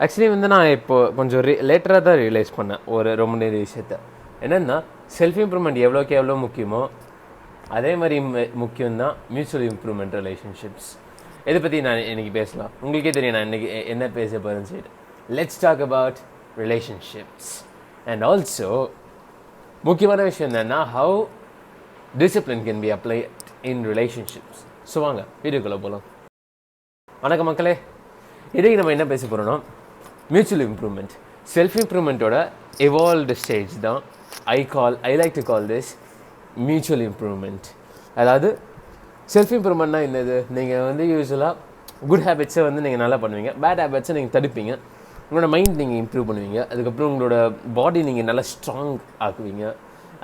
Actually வந்து நான் இப்போது கொஞ்சம் லேட்டராக தான் ரியலைஸ் பண்ணேன் ஒரு ரொம்ப நிறைய விஷயத்த. என்னென்னா செல்ஃப் இம்ப்ரூவ்மெண்ட் எவ்வளோக்கு எவ்வளோ முக்கியமோ அதே மாதிரி முக்கியம்தான் மியூச்சுவல் இம்ப்ரூவ்மெண்ட் ரிலேஷன்ஷிப்ஸ். இதை பற்றி நான் இன்றைக்கி பேசலாம். உங்களுக்கே தெரியும் நான் இன்றைக்கி என்ன பேச போகிறேன்னு சொல்லிட்டு. Let's talk about relationships. And also முக்கியமான விஷயம் என்னென்னா how discipline can be apply in relationships. So வாங்க வீடியோக்குள்ளே போகலாம். வணக்கம் மக்களே. இன்றைக்கி நம்ம என்ன பேச போகிறோன்னா மியூச்சுவல் இம்ப்ரூவ்மெண்ட். செல்ஃப் இம்ப்ரூவ்மெண்ட்டோட எவால்வ்டு ஸ்டேஜ் தான் I like to call this mutual improvement. அதாவது செல்ஃப் இம்ப்ரூவ்மெண்ட்னா என்னது? நீங்கள் வந்து யூஸ்வலாக குட் ஹேபிட்ஸை வந்து நீங்கள் நல்லா பண்ணுவீங்க, பேட் ஹேபிட்ஸை நீங்கள் தடுப்பீங்க, உங்களோட மைண்ட் நீங்கள் இம்ப்ரூவ் பண்ணுவீங்க, அதுக்கப்புறம் உங்களோட பாடி நீங்கள் நல்லா ஸ்ட்ராங் ஆக்குவீங்க.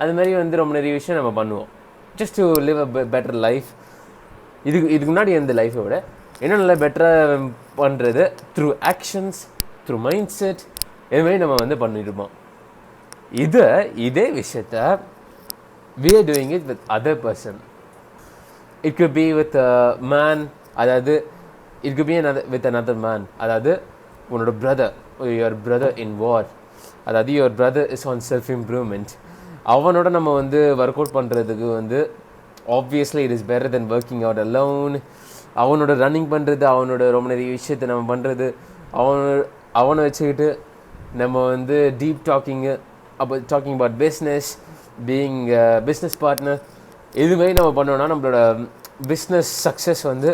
அது மாதிரி வந்து ரொம்ப நிறைய விஷயம் நம்ம பண்ணுவோம் just to live a better life. இதுக்கு முன்னாடி எந்த லைஃப்பை விட இன்னும் நல்லா பெட்டராக பண்ணுறது through actions, through mind set, இதுமாதிரி நம்ம வந்து பண்ணியிருப்போம். இதே விஷயத்த we are doing it with other person. It could be with a man, அதாவது it could be with another man. அதாவது உன்னோட brother, your brother in war, அதாவது your brother is on self improvement. அவனோட நம்ம வந்து ஒர்க் அவுட் பண்ணுறதுக்கு வந்து obviously it is better than working out alone. அவனோட ரன்னிங் பண்ணுறது, அவனோட ரொம்ப நிறைய விஷயத்தை நம்ம பண்ணுறது, அவனை வச்சுக்கிட்டு நம்ம வந்து deep talking talking about business, being business partner, இதுமாரி நம்ம பண்ணோன்னா நம்மளோட பிஸ்னஸ் சக்ஸஸ் வந்து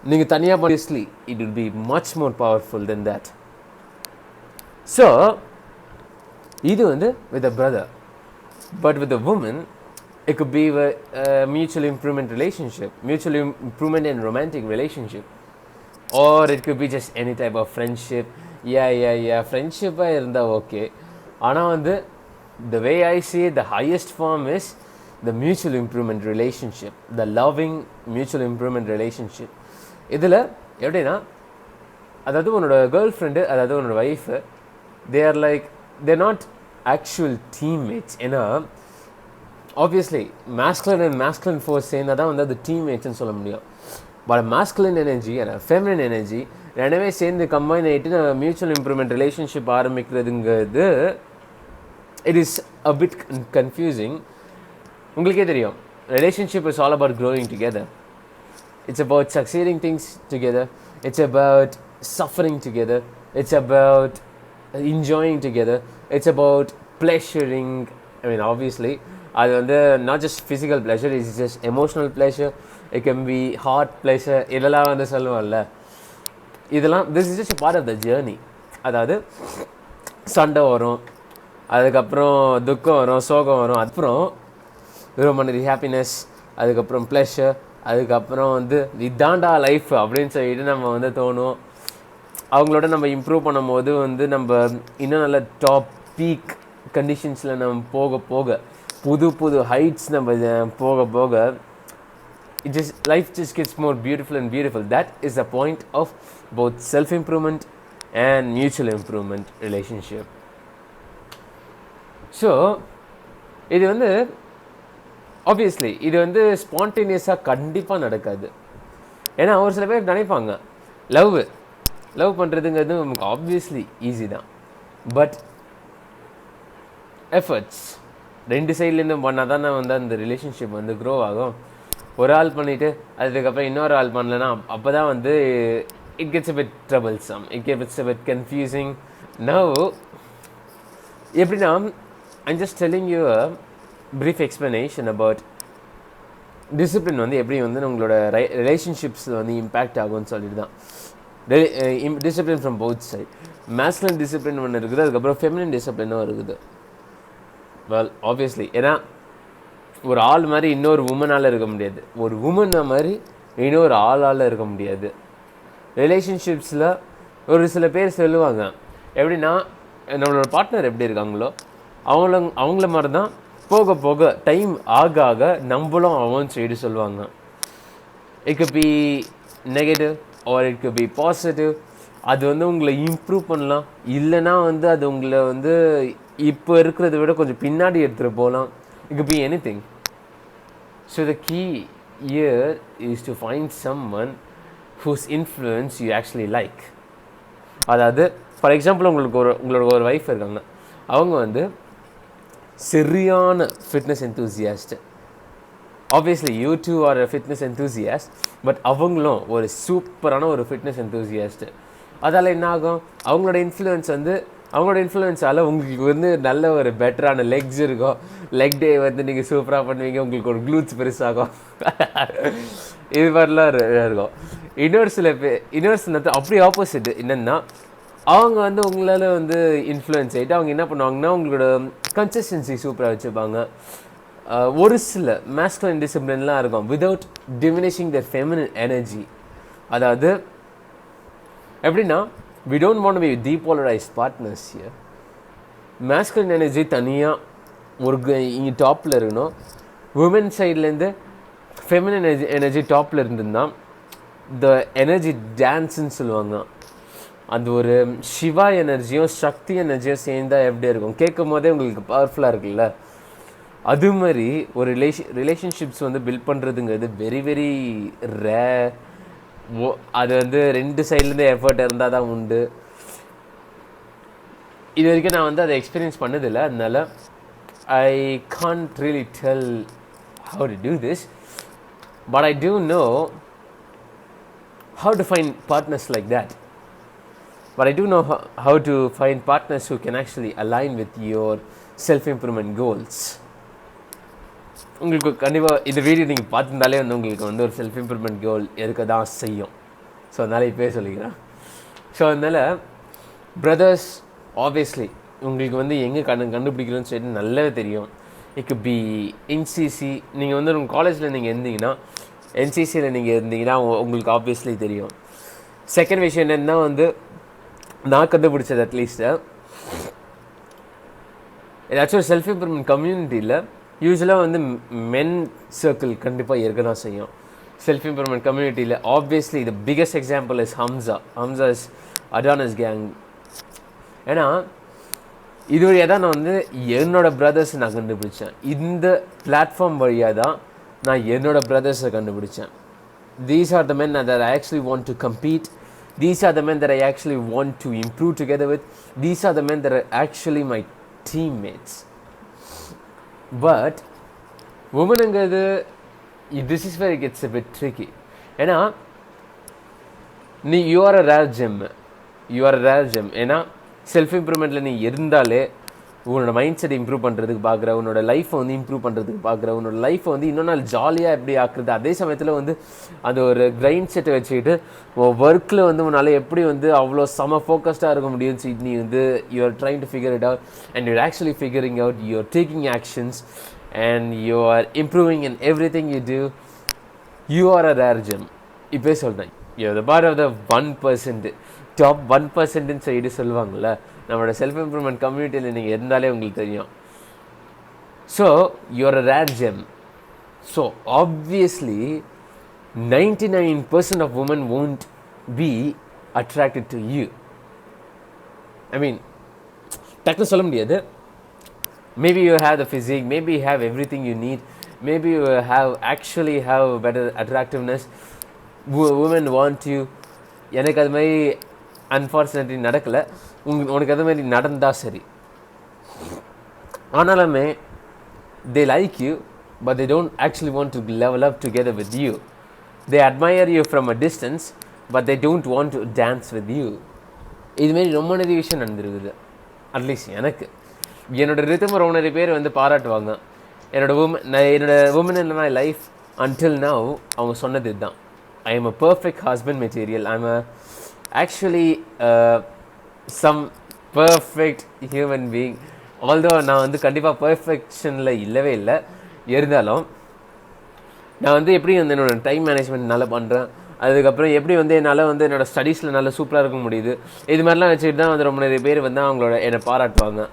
நீங்கள் தனியாக obviously it will be much more powerful then that. So இது வந்து with a brother. But with a woman it could be a mutual improvement relationship, mutual improvement and romantic relationship, or it could be just any type of friendship. Yeah friendship irundha okay, ana vandu the way I see it, the highest form is the mutual improvement relationship, the loving mutual improvement relationship. idhula eppdina adadu unoda girlfriend adadu unoda wife, they're not actual teammates. ஏன்னா obviously masculine and masculine force சேர்ந்தா தான் வந்து அது டீம்மேட்ஸ்ன்னு சொல்ல முடியும். But masculine energy and feminine energy ரெண்டுமே சேர்ந்து combine ஆகிட்டு நம்ம மியூச்சுவல் இம்ப்ரூவ்மெண்ட் ரிலேஷன்ஷிப் ஆரம்பிக்கிறதுங்கிறது it is a bit confusing. உங்களுக்கே தெரியும், relationship is all about growing together. It's about succeeding things together, it's about suffering together, it's about enjoying together, it's about pleasuring. I mean obviously அது வந்து not just physical pleasure, it's just emotional pleasure, it can be heart pleasure, இதெல்லாம் வந்து சொல்லுவோம்ல. இதெல்லாம் this is just a part of the journey. அதாவது சண்டை வரும், அதுக்கப்புறம் துக்கம் வரும், சோகம் வரும், அப்புறம் ரொம்ப நிறைய ஹாப்பினஸ், அதுக்கப்புறம் ப்ளஷர், அதுக்கப்புறம் வந்து இதாண்டா லைஃப் அப்படின்னு சொல்லிட்டு நம்ம வந்து தோணும். அவங்களோட நம்ம இம்ப்ரூவ் பண்ணும் போது வந்து நம்ம இன்னும் நல்ல டாப் பீக் கண்டிஷன்ஸில் நம்ம போக போக புது ஹைட்ஸ் நம்ம போக life just gets more beautiful and beautiful. That is the point of both self improvement and mutual improvement relationship. So இது வந்து obviously இது வந்து ஸ்பான்டேனியஸாக கண்டிப்பாக நடக்காது. ஏன்னா ஒரு சில பேர் நினைப்பாங்க லவ் பண்ணுறதுங்கிறது நமக்கு ஆப்வியஸ்லி ஈஸி தான், பட் எஃபர்ட்ஸ் ரெண்டு சைட்லேருந்தும் பண்ணால் தானே வந்து அந்த ரிலேஷன்ஷிப் வந்து க்ரோ ஆகும். ஒரு ஆள் பண்ணிவிட்டு அதுக்கப்புறம் இன்னொரு ஆள் பண்ணலன்னா அப்போ தான் வந்து it gets a bit troublesome, it gets a bit confusing. Now எப்படின்னா I'm just telling you a brief explanation about discipline வந்து எப்படி வந்து உங்களோட ரிலேஷன்ஷிப்ஸில் வந்து இம்பேக்ட் ஆகும்னு சொல்லிட்டு தான். Discipline from both side. Masculine discipline ஒன்று இருக்குது, அதுக்கப்புறம் ஃபெமினின் டிசிப்ளினும் இருக்குது. வெல் ஆப்வியஸ்லி ஏன்னா ஒரு ஆள் மாதிரி இன்னொரு உமனால் இருக்க முடியாது, ஒரு உமன் மாதிரி இன்னொரு ஆளால் இருக்க முடியாது. ரிலேஷன்ஷிப்ஸில் ஒரு சில பேர் சொல்லுவாங்க எப்படின்னா நம்மளோட பார்ட்னர் எப்படி இருக்காங்களோ அவங்கள மாதிரி தான் போக போக டைம் ஆக நம்மளும் அவன் சைடு சொல்லுவாங்க. It could be negative or it could be positive. அது வந்து உங்களை இம்ப்ரூவ் பண்ணலாம், இல்லைனா வந்து அது உங்களை வந்து இப்போ இருக்கிறத விட கொஞ்சம் பின்னாடி எடுத்துகிட்டு போகலாம். It could be anything. So the key here is to find someone whose influence you actually like. அதாவது ஃபார் எக்ஸாம்பிள் உங்களோட ஒரு ஒய்ஃப் இருக்காங்க, அவங்க வந்து சரியான fitness enthusiast. Obviously you too are fitness enthusiast, but அவங்களும் ஒரு சூப்பரான ஒரு ஃபிட்னஸ் என்தூசியாஸ்ட். அதால் என்ன ஆகும், அவங்களோட இன்ஃப்ளூயன்ஸால் உங்களுக்கு வந்து நல்ல ஒரு பெட்டரான லெக்ஸ் இருக்கும். லெக் டே வந்து நீங்கள் சூப்பராக பண்ணுவீங்க, உங்களுக்கு ஒரு க்ளூட்ஸ் பெருசாகும். இது மாதிரிலாம் இருக்கும். இன்னொரு சில அப்படி ஆப்போசிட் என்னென்னா, அவங்க வந்து உங்களால் வந்து இன்ஃப்ளூயன்ஸ் ஆகிட்டு அவங்க என்ன பண்ணுவாங்கன்னா உங்களோட கன்சிஸ்டன்சி சூப்பராக வச்சுப்பாங்க. ஒரு சில மேஸ்குலின் டிசிப்ளின்லாம் இருக்கும் விதவுட் டிமினிஷிங் த ஃபெமினின் எனர்ஜி. அதாவது எப்படின்னா, we don't want to be depolarized partners here. Masculine energy தனியாக இங்கே டாப்பில் இருக்கணும். உமன் சைட்லேருந்து ஃபெமினின் எனர்ஜி டாப்பில் இருந்துன்னா த எனர்ஜி டான்ஸுன்னு சொல்லுவாங்க. அந்த ஒரு சிவா எனர்ஜியும் சக்தி எனர்ஜியும் சேர்ந்தால் எப்படி இருக்கும், கேட்கும் போதே உங்களுக்கு பவர்ஃபுல்லாக இருக்குல்ல. அது மாதிரி ஒரு ரிலேஷன்ஷிப்ஸ் வந்து பில்ட் பண்ணுறதுங்கிறது வெரி வெரி ரேர். அது வந்து 2 சைட்லேருந்து எஃபர்ட் இருந்தால் தான் உண்டு. இது வரைக்கும் நான் வந்து அதை எக்ஸ்பீரியன்ஸ் பண்ணதில்லை, அதனால I can't really tell how to do this, but I do know how to find partners like that. But I do know how to find partners who can actually align with your self-improvement goals. உங்களுக்கு கண்டிப்பாக இந்த video நீங்கள் பார்த்துருந்தாலே வந்து உங்களுக்கு வந்து ஒரு self improvement கோல் இருக்க தான் செய்யும். ஸோ அதனால் இப்போயே சொல்லிக்கிறேன். ஸோ அதனால் பிரதர்ஸ், ஆப்வியஸ்லி உங்களுக்கு வந்து எங்கே கண்டுபிடிக்கணும்னு சொல்லிட்டு நல்லாவே தெரியும். It could be NCC. நீங்கள் வந்து உங்கள் காலேஜில் நீங்கள் இருந்தீங்கன்னா, என்சிசியில் நீங்கள் இருந்தீங்கன்னா உங்களுக்கு ஆப்வியஸ்லி தெரியும். செகண்ட் விஷயம் என்னென்னா வந்து நான் கண்டுபிடிச்சது அட்லீஸ்ட்டு ஏதாச்சும் ஒரு செல்ஃப் இம்ப்ரூவ்மெண்ட் கம்யூனிட்டியில் யூஸ்வலாக வந்து மென் சர்க்கிள் கண்டிப்பாக இருக்க தான் செய்யும். செல்ஃப் இம்ப்ரூவ்மெண்ட் கம்யூனிட்டியில் obviously the biggest example is Hamza is Adonis gang. ஏன்னா இது வழியாக தான் நான் வந்து என்னோடய பிரதர்ஸ் நான் கண்டுபிடிச்சேன். இந்த பிளாட்ஃபார்ம் வழியாக தான் நான் என்னோடய பிரதர்ஸை கண்டுபிடிச்சேன். These are the men that I actually want to compete. These are the men that I actually want to improve together with. These are the men that are actually my teammates. But womenங்கிறது this is where it gets a bit tricky. ஏன்னா you are a rare gem. ஏன்னா self இம்ப்ரூவ்மெண்ட்டில் நீ இருந்தாலே உன்னோட mind செட்டை improve பண்ணுறதுக்கு பார்க்குற, உன்னோட லைஃப்பை வந்து இம்ப்ரூவ் பண்ணுறதுக்கு பார்க்குற, உன்னோட லைஃப்பை வந்து இன்னும் நாள் ஜாலியாக எப்படி ஆக்குறது, அதே சமயத்தில் வந்து அந்த ஒரு கிரைண்ட் செட்டை வச்சுக்கிட்டு ஒர்க்கில் வந்து உன்னால் எப்படி வந்து அவ்வளோ செம ஃபோக்கஸ்டாக இருக்க முடியும். நீ வந்து you are trying to figure it out and you're actually figuring out, you are taking actions and you are improving in everything you do. You are a rare gem. இப்போ சொல்கிறேன், you are the part of the 1%, top 1%ன்னு சொல்லிட்டு சொல்லுவாங்கள்ல. நம்மளோட self improvement கம்யூனிட்டியில் நீங்கள் இருந்தாலே உங்களுக்கு தெரியும். So you're a rare gem. So obviously 99% of women won't be attracted to you. I mean, டக்குன்னு சொல்ல முடியாது. Maybe you have the physique, maybe you have everything you need, maybe you actually have better attractiveness. Women want you. எனக்கு அது மாதிரி unfortunately நடக்கலை. உனக்கு அது மாதிரி நடந்தால் சரி. ஆனாலுமே they like you, but they don't actually want to level up together with you. They admire you from a distance, but they don't want to dance with you. இதுமாரி ரொம்ப நிறைய விஷயம் நடந்துருக்குது. அட்லீஸ்ட் எனக்கு என்னோட ரிதம் ரொம்ப நிறைய பேர் வந்து பாராட்டுவாங்க. என்னோட women in my life until now அவங்க சொன்னது இதுதான், I am a perfect husband material, I am actually some perfect human being. Although நான் வந்து கண்டிப்பாக பர்ஃபெக்ஷனில் இல்லவே இல்லை. இருந்தாலும் நான் வந்து எப்படி வந்து என்னோடய டைம் மேனேஜ்மெண்ட் நல்லா பண்ணுறேன், அதுக்கப்புறம் எப்படி வந்து என்னால் வந்து என்னோடய ஸ்டடீஸில் நல்லா சூப்பராக இருக்க முடியுது, இது மாதிரிலாம் வச்சுட்டு தான் வந்து ரொம்ப நிறைய பேர் வந்து அவங்களோட என்னை பாராட்டுவாங்க.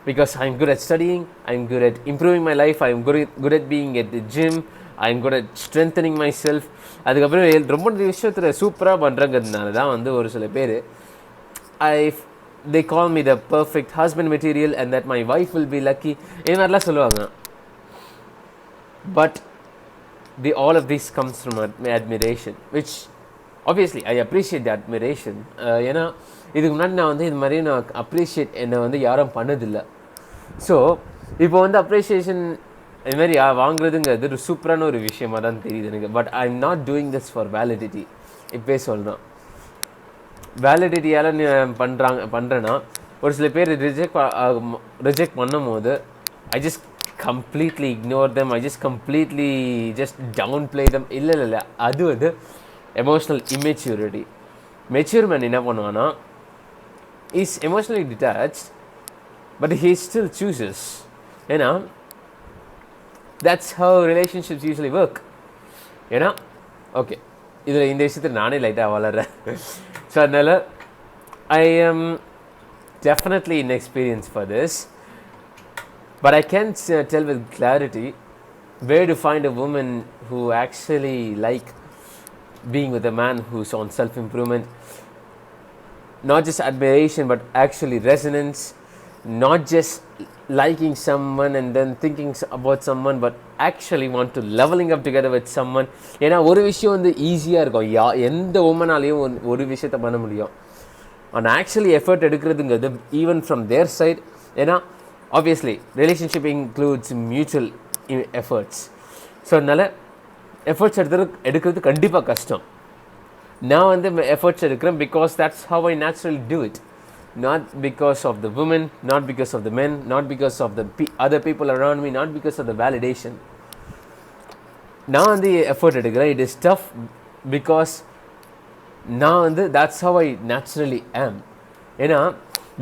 Because I am good at studying, I am good at improving my life, I am good at being at the gym, I am good at strengthening my self. அதுக்கப்புறம் ரொம்ப நிறைய விஷயத்தில் சூப்பராக பண்ணுறங்கிறதுனால தான் வந்து ஒரு சில பேர் they call me the perfect husband material and that my wife will be lucky, இது மாதிரிலாம் சொல்லுவாங்க. But all of this comes from admiration, which obviously I appreciate the admiration. ஏன்னா இதுக்கு முன்னாடி நான் வந்து இது மாதிரி நான் அப்ரிஷியேட் என்னை வந்து யாரும் பண்ணதில்லை. ஸோ இப்போ வந்து அப்ரிஷியேஷன் இதுமாரி வாங்குறதுங்கிறது ஒரு சூப்பரான ஒரு விஷயமாக தான் தெரியுது எனக்கு. But I am not doing this for validity. இப்போயே சொல்கிறேன், வேலிடிட்டியால் நீ பண்ணுறேன்னா ஒரு சில பேர் ரிஜெக்ட் பண்ணும் போது I just completely ignore them, I just completely just downplay them. இல்லை அது வந்து எமோஷ்னல் இம்மெச்சூரிட்டி. மெச்சூர் மேன் என்ன பண்ணுவான்னா is emotionally detached but he still chooses. ஏன்னா that's how relationships usually work. ஏன்னா ஓகே இதில் இந்த விஷயத்தில் நானே லைட்டாக வளர்றேன். ஸோ அதனால் ஐ am definitely inexperienced for this, but I can tell with clarity where to find a woman who actually like being with a man who's on self-improvement, not just admiration but actually resonance, not just liking someone and then thinking about someone but actually want to leveling up together with someone. ஏன்னா ஒரு விஷயம் வந்து ஈஸியாக இருக்கும், எந்த உமனாலையும் ஒரு விஷயத்தை பண்ண முடியும். ஆனால் ஆக்சுவலி எஃபர்ட் எடுக்கிறதுங்கிறது ஈவன் ஃப்ரம் தேர் சைட். ஏன்னா obviously relationship includes mutual efforts. So அதனால் எஃபர்ட்ஸ் எடுக்கிறது கண்டிப்பாக கஷ்டம். நான் வந்து எஃபர்ட்ஸ் எடுக்கிறேன் because that's how I naturally do it, not because of the women, not because of the men, not because of the other people around me, not because of the validation. நான் வந்து effort எடுக்கிறேன். It is tough because நான் வந்து that's how I naturally am. ஏன்னா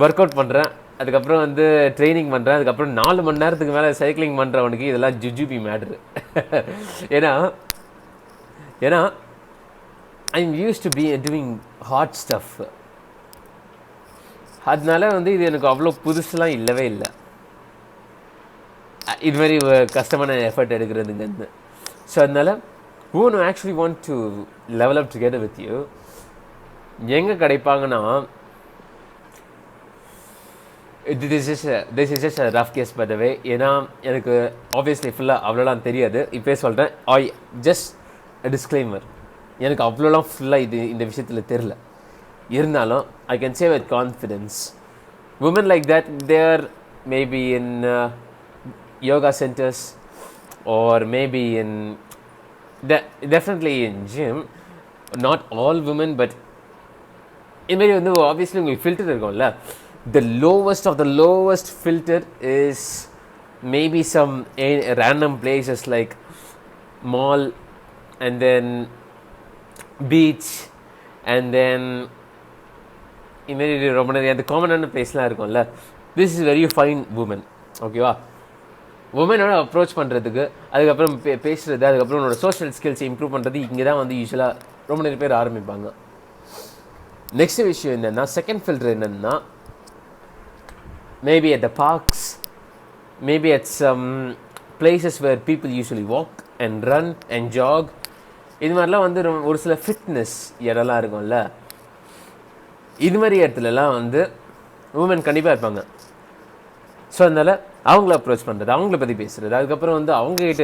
work out பண்ணுறேன், அதுக்கப்புறம் வந்து training பண்ணுறேன், அதுக்கப்புறம் 4 மணி நேரத்துக்கு மேலே சைக்கிளிங் பண்ணுறவனுக்கு இதெல்லாம் ஜுஜுபி மேட்ரு. ஏன்னா I am use to be doing hard stuff. அதனால வந்து இது எனக்கு அவ்வளோ புதுசுலாம் இல்லவே இல்லை, இது மாதிரி கஷ்டமான எஃபர்ட் எடுக்கிறதுங்கிறது. ஸோ அதனால் who actually want to level up together with you எங்கே கிடைப்பாங்கன்னா this is just a rough guess by the way. ஏன்னா எனக்கு ஆப்வியஸ்லி ஃபுல்லாக அவ்வளோலாம் தெரியாது. இப்போ சொல்கிறேன், ஜஸ்ட் டிஸ்க்ளைமர், எனக்கு அவ்வளோலாம் ஃபுல்லாக இந்த விஷயத்தில் தெரில. இருந்தாலும் I can say with confidence women like that they are maybe in yoga centers or maybe in definitely in gym. Not all women but in very வந்து obviously உங்களுக்கு filter இருக்கும்ல, the lowest of the lowest filter is maybe some random places like mall and then beach and then இந்தமாரி ரொம்ப நிறைய அந்த காமனான பிளேஸ்லாம் இருக்கும்ல. This is very fine woman. ஓகேவா, உமனோட அப்ரோச் பண்ணுறதுக்கு, அதுக்கப்புறம் பேசுகிறது, அதுக்கப்புறம் உன்னோட சோஷியல் ஸ்கில்ஸை இம்ப்ரூவ் பண்ணுறது இங்கே தான் வந்து யூஸ்வலாக ரொம்ப நிறைய பேர் ஆரம்பிப்பாங்க. நெக்ஸ்ட் விஷயம் என்னென்னா, செகண்ட் ஃபில்டர் என்னென்னா maybe at the parks, maybe at some places where people usually walk and run and jog. இது மாதிரிலாம் வந்து ஒரு சில ஃபிட்னஸ் இடம்லாம் இருக்கும்ல, இது மாதிரி இடத்துலலாம் வந்து உமன் கண்டிப்பாக இருப்பாங்க. ஸோ அதனால் அவங்கள அப்ரோச் பண்ணுறது, அவங்கள பற்றி பேசுகிறது, அதுக்கப்புறம் வந்து அவங்ககிட்ட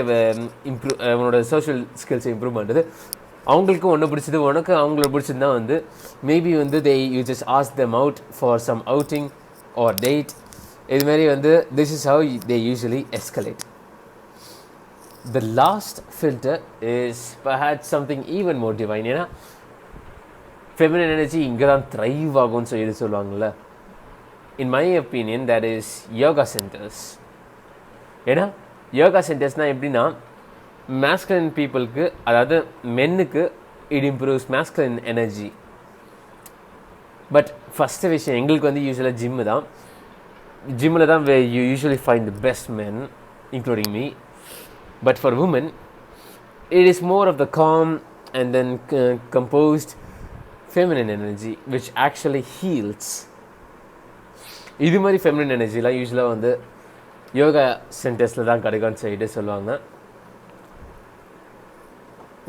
அவனோட சோஷியல் ஸ்கில்ஸை இம்ப்ரூவ் பண்ணுறது. அவங்களுக்கு ஒன்று பிடிச்சது, உனக்கு அவங்கள பிடிச்சது தான் வந்து மேபி வந்து you just ask them out for some outing or date. இதுமாரி வந்து this is how they usually escalate. The last filter is perhaps something even more divine. ஏன்னா ஃபெமினின் எனர்ஜி இங்கே தான் த்ரைவ் ஆகும்னு சொல்லுவாங்கள்ல. In my opinion that is yoga centers. ஏன்னா yoga சென்டர்ஸ்னால் எப்படின்னா மேஸ்குலின் பீப்புளுக்கு, அதாவது மென்னுக்கு it improves masculine energy. But first விஷயம் எங்களுக்கு வந்து யூஸ்வலாக ஜிம்மு தான். ஜிம்மில் தான் you usually find the best men including me. But for women it is more of the calm and then composed feminine energy which actually heals. இது மாதிரி feminine energyலாம் யூஸ்வலாக வந்து யோகா சென்டர்ஸில் தான் கிடைக்கும்னு சொல்லிட்டு சொல்லுவாங்க.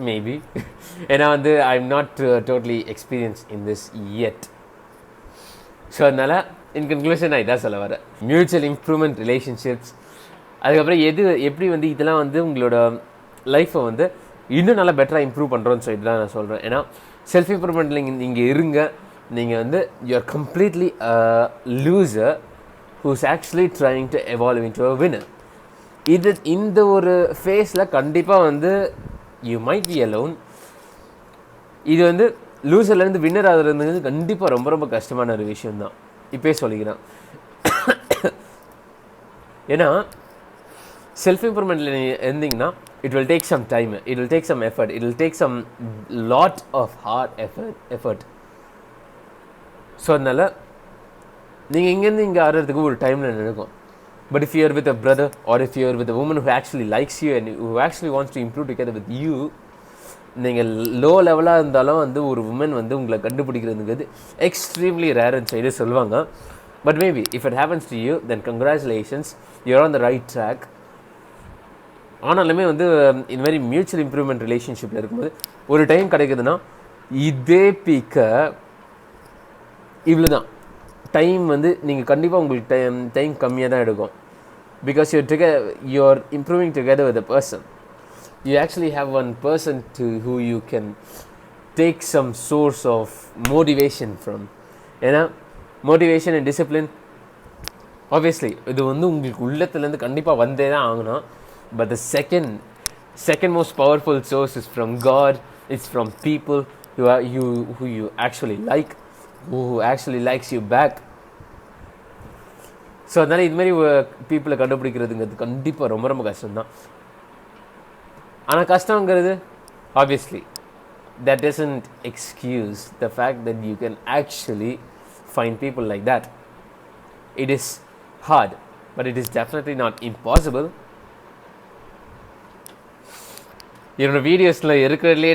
மேபி ஏன்னா வந்து I am not totally experience in this yet. So அதனால் இன் கன்க்ளூஷன் நான் இதான் சொல்ல வரேன். மியூச்சுவல் இம்ப்ரூவ்மெண்ட் ரிலேஷன்ஷிப்ஸ், அதுக்கப்புறம் எப்படி வந்து இதெல்லாம் வந்து உங்களோட லைஃப்பை வந்து இன்னும் நல்லா பெட்டராக இம்ப்ரூவ் பண்ணுறோன்னு சொல்லிட்டு தான் நான் சொல்கிறேன். ஏன்னா செல்ஃப் இம்ப்ரூவ்மெண்ட்டில் நீங்கள் இருங்க. நீங்கள் வந்து you're completely loser who's actually trying to evolve into a winner. இந்த ஒரு ஃபேஸில் கண்டிப்பாக வந்து யூ மைட் பி அலோன். இது வந்து லூசர்லேருந்து வின்னர் ஆகுறது கண்டிப்பாக ரொம்ப ரொம்ப கஷ்டமான ஒரு விஷயம்தான், இப்போயே சொல்லிக்கிறேன். ஏன்னா செல்ஃப் இம்ப்ரூவ்மெண்ட்டில் இருந்தீங்கன்னா it will take some time, it will take some effort, it will take some lot of hard effort. So அதனால் நீங்கள் இங்கேருந்து இங்கே ஆடுறதுக்கு ஒரு டைமில் நடக்கும். But if you're with a brother or if you're with a woman who actually likes you and who actually wants to improve together with you, நீங்கள் low லெவலாக இருந்தாலும் வந்து ஒரு உமன் வந்து உங்களை கண்டுபிடிக்கிறதுங்கிறது எக்ஸ்ட்ரீம்லி ரேர்னு சைடு சொல்லுவாங்க. But maybe if it happens to you then congratulations, you are on the right track. ஆனாலுமே வந்து இந்த மாதிரி மியூச்சுவல் இம்ப்ரூவ்மெண்ட் ரிலேஷன்ஷிப்பில் இருக்கும்போது ஒரு டைம் கிடைக்குதுன்னா இதே பீக்கை இவ்வளோ தான் டைம் வந்து நீங்கள் கண்டிப்பாக உங்களுக்கு டைம் கம்மியாக தான் எடுக்கும். Because you are improving together with a person. You actually have one person to who you can take some source of motivation from. ஏன்னா மோட்டிவேஷன் அண்ட் டிசிப்ளின் ஆப்வியஸ்லி இது வந்து உங்களுக்கு உள்ளத்துலேருந்து கண்டிப்பாக வந்தே தான் ஆகணும். But the second most powerful source is from God. It's from people who you actually like, who actually likes you back. So அதனால் இது மாதிரி பீப்புளை கண்டுபிடிக்கிறதுங்கிறது கண்டிப்பாக ரொம்ப ரொம்ப கஷ்டம்தான். ஆனால் கஷ்டங்கிறது obviously that doesn't excuse the fact that you can actually find people like that. It is hard, but it is definitely not impossible. என்னோட வீடியோஸில் இருக்கிறதுலே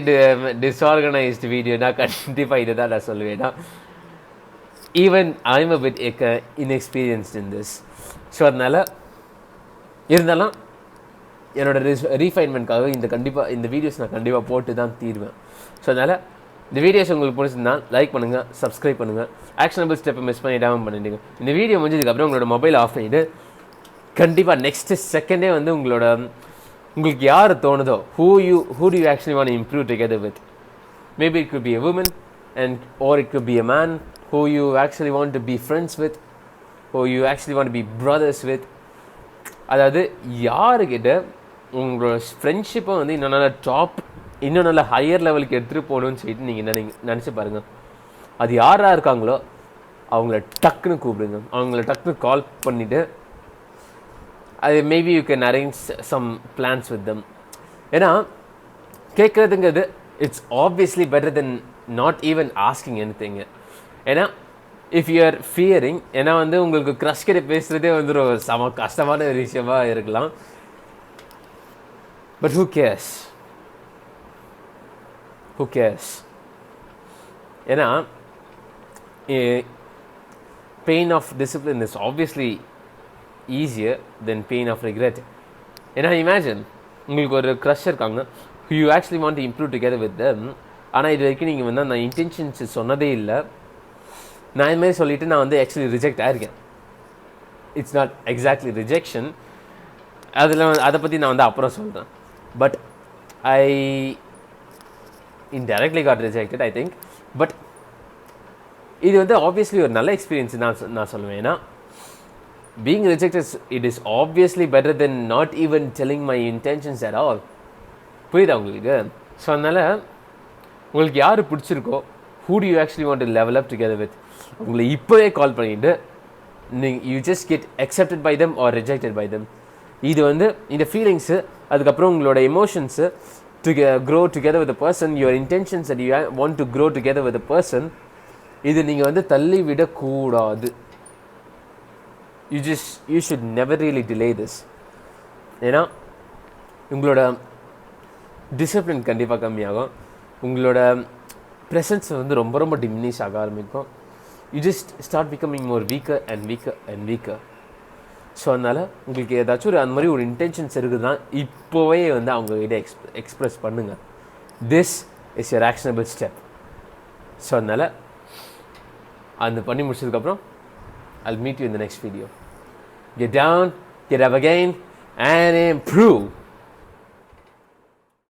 டிஸ்ஆர்கனைஸ்டு வீடியோனா கண்டிப்பாக இதை தான் நான் சொல்லுவேன்னா even I am a bit inexperienced in this. So அதனால் இருந்தாலும் என்னோட ரீஃபைன்மெண்ட்காக இந்த வீடியோஸ் நான் கண்டிப்பாக போட்டு தான் தீருவேன். ஸோ அதனால் இந்த வீடியோஸ் உங்களுக்கு பிடிச்சிருந்தால் லைக் பண்ணுங்கள், சப்ஸ்கிரைப் பண்ணுங்கள், ஆக்ஷனபிள் ஸ்டெப்பை மிஸ் பண்ணிடாமல் பண்ணிவிடுங்க. இந்த வீடியோ முடிஞ்சதுக்கப்புறம் உங்களோட மொபைல் ஆஃப் பண்ணிவிட்டு கண்டிப்பாக நெக்ஸ்ட்டு செகண்டே வந்து உங்களுக்கு யார் தோணுதோ who do you actually want to improve together with. Maybe it could be a woman or it could be a man who you actually want to be friends with, who you actually want to be brothers with. அதாவது யாருக்கிட்ட உங்களோட ஃப்ரெண்ட்ஷிப்பை வந்து இன்னும் நல்ல higher லெவலுக்கு எடுத்துகிட்டு போகணும்னு சொல்லிட்டு நீங்கள் நினச்சி பாருங்கள். அது யாராக இருக்காங்களோ அவங்கள டக்குன்னு கூப்பிடுங்க, அவங்கள டக்குன்னு கால் பண்ணிவிட்டு maybe you can arrange some plans with them. ஏன்னா கேட்குறதுங்கிறது it's obviously better then not even asking anything. ஏன்னா இஃப் யூ ஆர் ஃபியரிங், ஏன்னா வந்து உங்களுக்கு க்ரஷ் கிட்ட பேசுகிறதே வந்து ஒரு கஷ்டமான ஒரு விஷயமா இருக்கலாம். But who cares? ஏன்னா pain of discipline is obviously easier than pain of regret. ஏன்னா இமேஜின் உங்களுக்கு ஒரு க்ரஷ் இருக்காங்க, you actually want to improve together with them. ஆனால் இது வரைக்கும் நீங்கள் வந்து நான் இன்டென்ஷன்ஸ் சொன்னதே இல்லை. நான் இது மாதிரி சொல்லிவிட்டு நான் வந்து ஆக்சுவலி ரிஜெக்ட் ஆகிருக்கேன். இட்ஸ் நாட் எக்ஸாக்ட்லி ரிஜெக்ஷன், அதை பற்றி நான் வந்து அப்புறம் சொல்கிறேன். But I indirectly got rejected I think. But இது வந்து ஆப்வியஸ்லி ஒரு நல்ல எக்ஸ்பீரியன்ஸ் நான் சொல்லுவேன். ஏன்னா being rejected, it is obviously better than not even telling my intentions at all. புரியுதா உங்களுக்கு? ஸோ அதனால் உங்களுக்கு யார் பிடிச்சிருக்கோ, who do you actually want to level up together with, உங்களை இப்போவே கால் பண்ணிவிட்டு you just get accepted by them or rejected by them. இது வந்து இந்த ஃபீலிங்ஸு, அதுக்கப்புறம் உங்களோட emotions to grow together with a person, your intentions that you want to grow together with a person, இது நீங்கள் வந்து தள்ளி விடக்கூடாது. you should never really delay this. ஏன்னா உங்களோட டிசிப்ளின் கண்டிப்பாக கம்மியாகும், உங்களோட ப்ரெசன்ஸ் வந்து ரொம்ப ரொம்ப டிமினிஷ் ஆக ஆரம்பிக்கும். you just start becoming more weaker and weaker and weaker. So அதனால் உங்களுக்கு ஏதாச்சும் அந்த மாதிரி ஒரு இன்டென்ஷன்ஸ் இருக்குதுன்னா இப்போவே வந்து அவங்ககிட்ட எக்ஸ்ப்ரெஸ் பண்ணுங்கள். This is your actionable step. So அதனால் அந்த பண்ணி முடிச்சதுக்கப்புறம் I'll meet you in the next video. Get down, get up again, and improve.